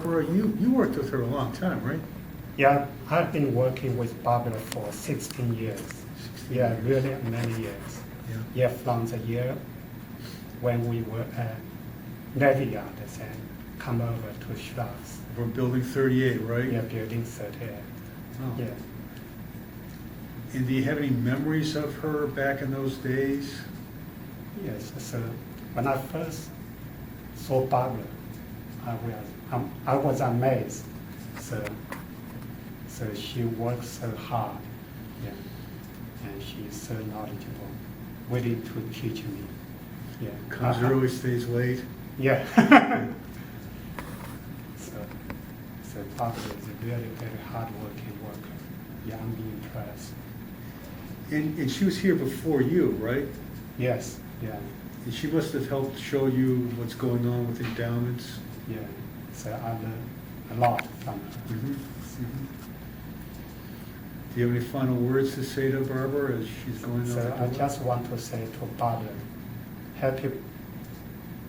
Barbara, you worked with her a long time, right? Yeah, I've been working with Barbara for 16 years. 16 Yeah, years. really many years. Yeah, from the year when we were at Navy Yard and come over to Schloss. From Building 38, right? Yeah, building 38. Oh. Yeah. And do you have any memories of her back in those days? Yes, so when I first saw Barbara, I was amazed. So she works so hard, yeah, and she's so knowledgeable, willing to teach me. Yeah. Comes early, stays late. Yeah. so Barbara is a very, very hardworking worker. Yeah, I'm impressed. And she was here before you, right? Yes, yeah, And she must have helped show you what's going on with endowments. yeah. So I learned a lot from her. Mm-hmm. Mm-hmm. Do you have any final words to say to Barbara as she's going So out the I door? just want to say to Barbara, happy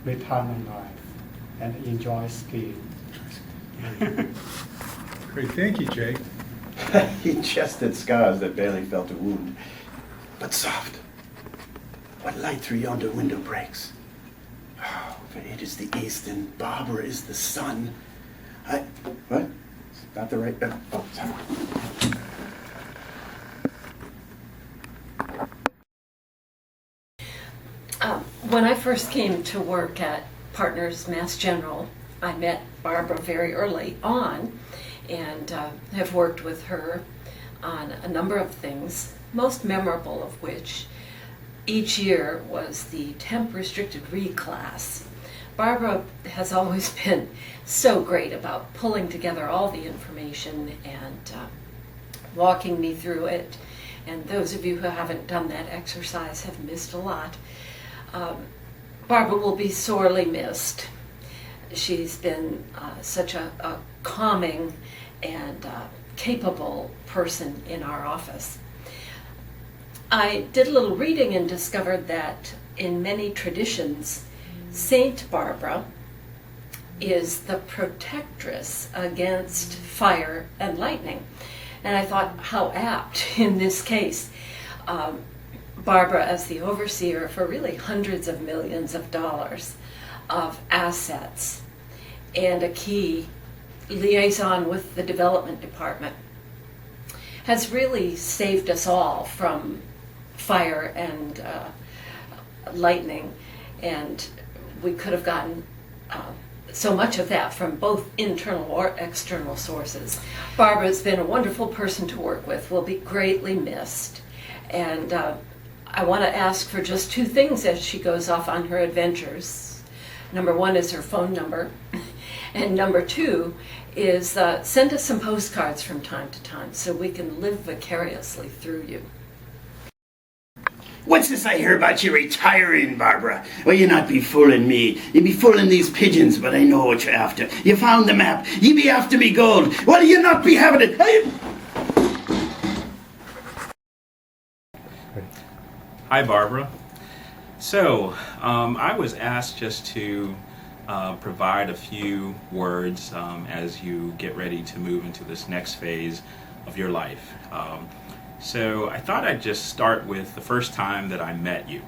retirement life and enjoy skiing. Great, thank you, Jay. He just had scars that barely felt a wound, but soft. What light through yonder window breaks? Oh, for it is the east and Barbara is the sun. What? Not the right... oh, sorry. When I first came to work at Partners Mass General, I met Barbara very early on and have worked with her on a number of things, most memorable of which each year was the temp restricted read class. Barbara has always been so great about pulling together all the information and walking me through it. And those of you who haven't done that exercise have missed a lot. Barbara will be sorely missed. She's been such a calming and capable person in our office. I did a little reading and discovered that in many traditions, Saint Barbara is the protectress against fire and lightning. And I thought, how apt in this case. Barbara as the overseer for really hundreds of millions of dollars of assets and a key liaison with the development department has really saved us all from fire and lightning, and we could have gotten so much of that from both internal or external sources. Barbara's been a wonderful person to work with, will be greatly missed, and I want to ask for just two things as she goes off on her adventures. Number one is her phone number, and number two is send us some postcards from time to time so we can live vicariously through you. What's this I hear about you retiring, Barbara? Well, you not be fooling me. You be fooling these pigeons, but I know what you're after. You found the map. You be after me gold. Well, you not be having it. Hi, Barbara. So, I was asked just to provide a few words as you get ready to move into this next phase of your life. So I thought I'd just start with the first time that I met you.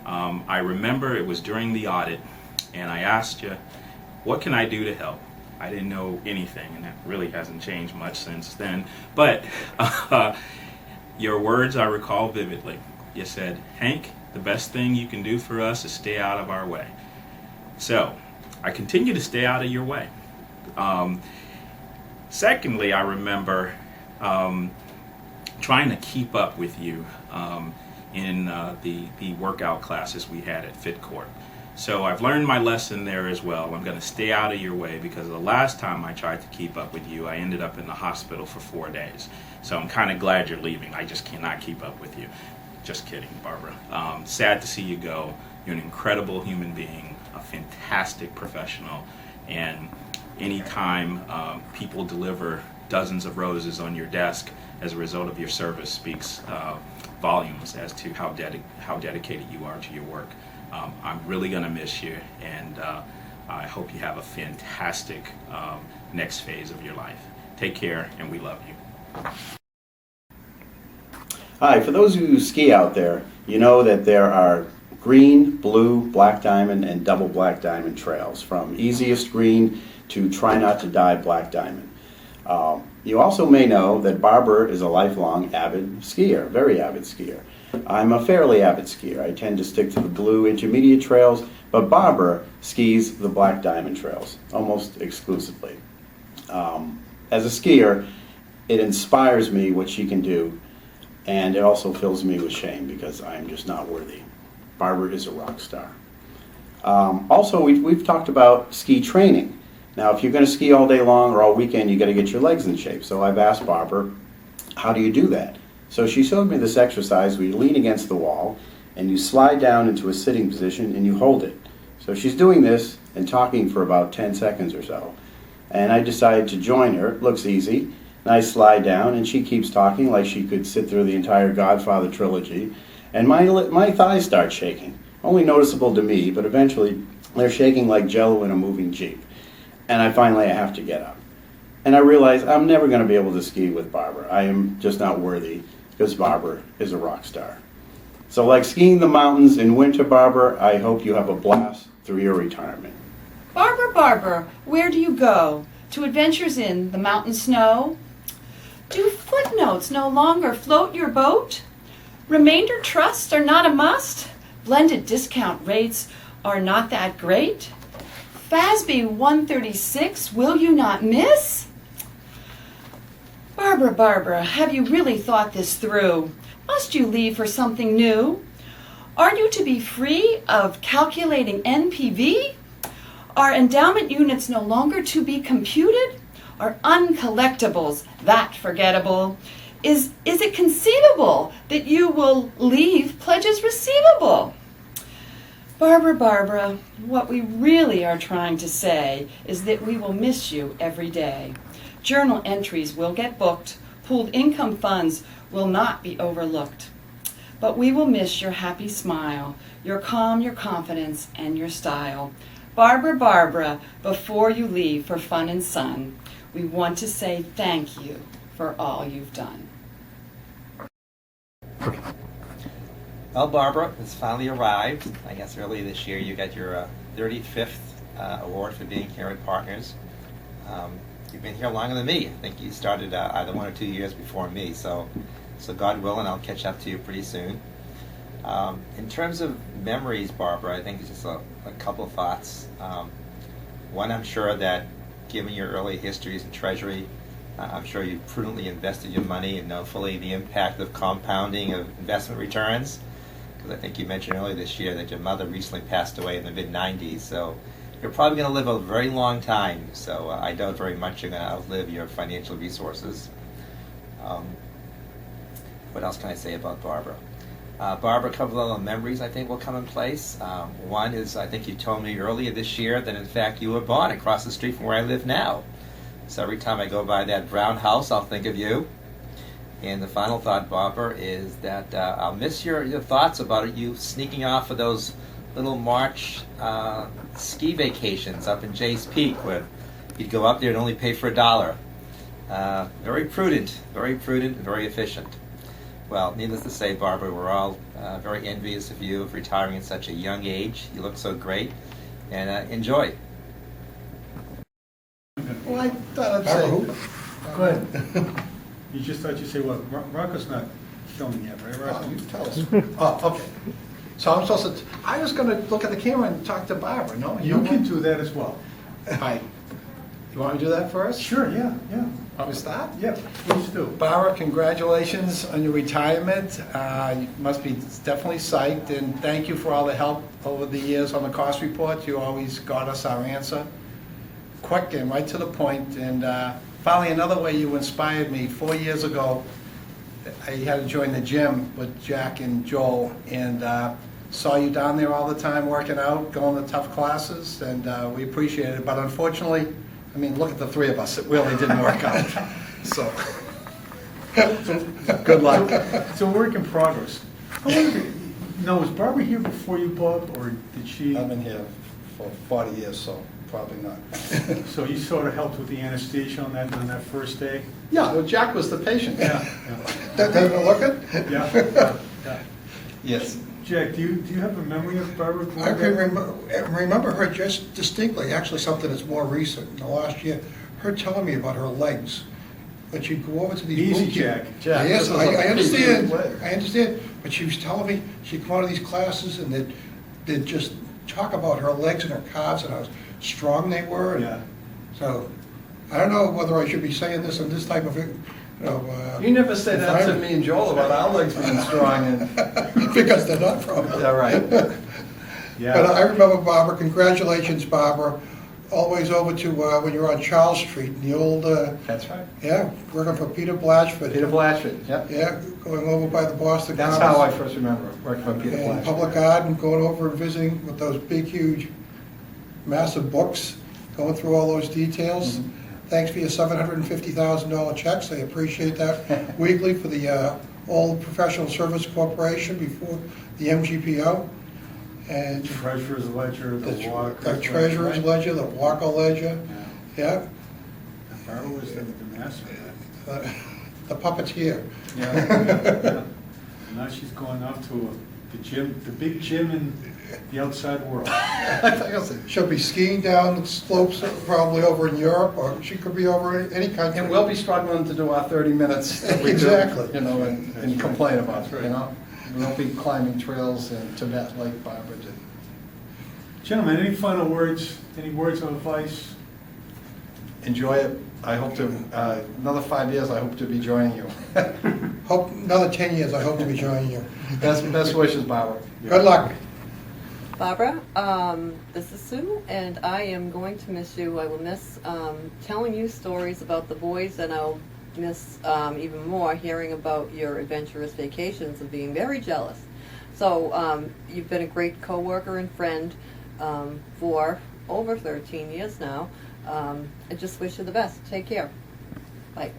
I remember it was during the audit, and I asked you, what can I do to help? I didn't know anything, and that really hasn't changed much since then. But your words I recall vividly. You said, Hank, the best thing you can do for us is stay out of our way. So I continue to stay out of your way. Secondly, I remember trying to keep up with you in the workout classes we had at Fit Court. So I've learned my lesson there as well. I'm going to stay out of your way because the last time I tried to keep up with you, I ended up in the hospital for 4 days. So I'm kind of glad you're leaving. I just cannot keep up with you. Just kidding, Barbara. Sad to see you go. You're an incredible human being, a fantastic professional, and anytime people deliver dozens of roses on your desk as a result of your service speaks volumes as to how dedicated you are to your work. I'm really going to miss you, and I hope you have a fantastic next phase of your life. Take care, and we love you. Hi, for those who ski out there, you know that there are green, blue, black diamond, and double black diamond trails, from easiest green to try not to die black diamond. You also may know that Barbara is a lifelong avid skier, very avid skier. I'm a fairly avid skier. I tend to stick to the blue intermediate trails, but Barbara skis the black diamond trails almost exclusively. As a skier, it inspires me what she can do, and it also fills me with shame because I'm just not worthy. Barbara is a rock star. Also, we've talked about ski training. Now, if you're going to ski all day long or all weekend, you got to get your legs in shape. So I've asked Barbara, how do you do that? So she showed me this exercise where you lean against the wall and you slide down into a sitting position and you hold it. So she's doing this and talking for about 10 seconds or so. And I decided to join her. It looks easy. And I slide down and she keeps talking like she could sit through the entire Godfather trilogy. And my thighs start shaking. Only noticeable to me, but eventually they're shaking like jello in a moving Jeep. And I have to get up. And I realize I'm never going to be able to ski with Barbara. I am just not worthy because Barbara is a rock star. So like skiing the mountains in winter, Barbara, I hope you have a blast through your retirement. Barbara, Barbara, where do you go? To adventures in the mountain snow? Do footnotes no longer float your boat? Remainder trusts are not a must? Blended discount rates are not that great? FASB 136, will you not miss? Barbara, Barbara, have you really thought this through? Must you leave for something new? Are you to be free of calculating NPV? Are endowment units no longer to be computed? Are uncollectibles that forgettable? Is it conceivable that you will leave pledges receivable? Barbara, Barbara, what we really are trying to say is that we will miss you every day. Journal entries will get booked. Pooled income funds will not be overlooked. But we will miss your happy smile, your calm, your confidence, and your style. Barbara, Barbara, before you leave for fun and sun, we want to say thank you for all you've done. Well, Barbara has finally arrived. I guess earlier this year you got your 35th award for being here at Partners. You've been here longer than me. I think you started either 1 or 2 years before me. So God willing, I'll catch up to you pretty soon. In terms of memories, Barbara, I think it's just a couple of thoughts. One, I'm sure that given your early histories in Treasury, I'm sure you've prudently invested your money and know fully the impact of compounding of investment returns. Because I think you mentioned earlier this year that your mother recently passed away in the mid-90s, so you're probably going to live a very long time. So I doubt very much you're going to outlive your financial resources. What else can I say about Barbara? Barbara, a couple of other memories I think will come in place. One is, I think you told me earlier this year that in fact you were born across the street from where I live now. So every time I go by that brown house, I'll think of you. And the final thought, Barbara, is that I'll miss your thoughts about you sneaking off for those little March ski vacations up in Jay's Peak, where you'd go up there and only pay for $1. Very prudent, and very efficient. Well, needless to say, Barbara, we're all very envious of you of retiring at such a young age. You look so great, and enjoy. Well, I thought I'd say. Go ahead. You just thought you'd say, well, Rocco's not filming yet, right, Rocco? Oh, you tell us. Oh, okay. So I'm supposed to, I was going to look at the camera and talk to Barbara, no? You can do that as well. Hi. You want me to do that first? Sure, yeah. Want me to start? Yeah, please do. Barbara, congratulations on your retirement. You must be definitely psyched, and thank you for all the help over the years on the cost report. You always got us our answer quick and right to the point. And finally, another way you inspired me. 4 years ago, I had to join the gym with Jack and Joel, and saw you down there all the time working out, going to tough classes, and we appreciate it. But unfortunately, I mean, look at the three of us. It really didn't work out. So, good luck. It's a work in progress. Now, was Barbara here before you, Bob, or did she? I've been here for 40 years, so probably not. So you sort of helped with the anesthesia on that first day? Yeah, well, Jack was the patient. Yeah. Doesn't it look it? Yeah. Yes. Jack, do you have a memory of Barbara? I can remember her just distinctly, actually something that's more recent, in the last year, her telling me about her legs. When she'd go over to these Easy, boot Jack. Jack, Yes, this was a I understand, leg. I understand, but she was telling me, she'd come out of these classes and they'd just talk about her legs and her calves and how strong they were. and Yeah. So, I don't know whether I should be saying this in this type of, You never say that to me and Joel about our legs being strong and, because they're not from. yeah, right. But I remember Barbara, congratulations, Barbara, always over to when you were on Charles Street, in the old, That's right. yeah, working for Peter Blatchford. Peter Blatchford, yep. Yeah, going over by the Boston That's Commons. how I first remember working for Peter And Blatchford. Public Garden, going over and visiting with those big, huge, massive books, going through all those details. Mhm. Thanks for your $750,000 checks, I appreciate that weekly for the Old Professional Service Corporation before the MGPO. And Treasurer's ledger, the walk. the treasurer's ledger, the Walker ledger, Yeah. yeah, Barbara was the master of that. the puppeteer. Yeah. Now she's going off to the gym, the big gym in the outside world. She'll be skiing down the slopes, probably over in Europe, or she could be over in any country. And we'll be struggling to do our 30 minutes that we do, Exactly. you know, and That's right. complain about That's it, right. you know? We won't be climbing trails in Tibet like Barbara did. Gentlemen, any final words, any words of advice? Enjoy it. I hope to, another 5 years, I hope to be joining you. Hope, another 10 years, I hope to be joining you. Best wishes, Barbara. Good luck. Barbara, this is Sue, and I am going to miss you. I will miss telling you stories about the boys, and I'll miss even more hearing about your adventurous vacations and being very jealous. So you've been a great coworker and friend for over 13 years now. I just wish you the best. Take care. Bye.